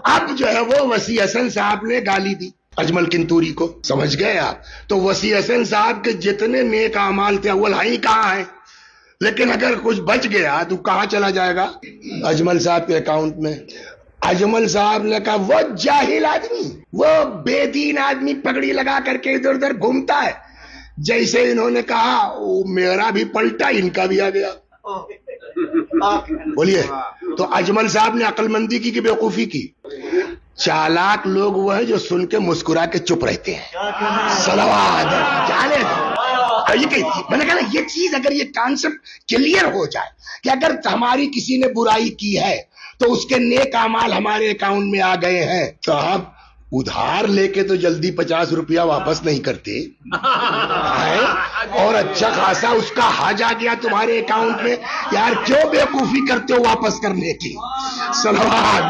اب جو ہے وہ وسیع حسن صاحب نے گالی دی اجمل کنتوری کو، سمجھ گئے آپ؟ تو وسیع حسن صاحب کے جتنے نیک اعمال تھے اول ہی کہاں ہیں، لیکن اگر کچھ بچ گیا تو کہاں چلا جائے گا؟ اجمل صاحب کے اکاؤنٹ میں۔ اجمل صاحب نے کہا وہ جاہل آدمی، وہ بے دین آدمی پگڑی لگا کر کے ادھر ادھر گھومتا ہے، جیسے انہوں نے کہا میرا بھی پلٹا ان کا بھی آ گیا۔ بولیے، تو اجمل صاحب نے عقل مندی کی کہ بیوقوفی کی؟ چالاک لوگ وہ ہیں جو سن کے مسکرا کے چپ رہتے ہیں۔ صلوات جانے میں نے کہا یہ چیز اگر یہ کانسیپٹ کلیئر ہو جائے کہ اگر ہماری کسی نے برائی کی ہے تو اس کے نیک اعمال ہمارے اکاؤنٹ میں آ گئے ہیں، تو ہم ادھار لے کے تو جلدی 50 روپیہ واپس نہیں کرتے، اور اچھا خاصا اس کا حج آ گیا تمہارے اکاؤنٹ میں، یار کیوں بیوقوفی کرتے ہو واپس کرنے کی؟ صلوات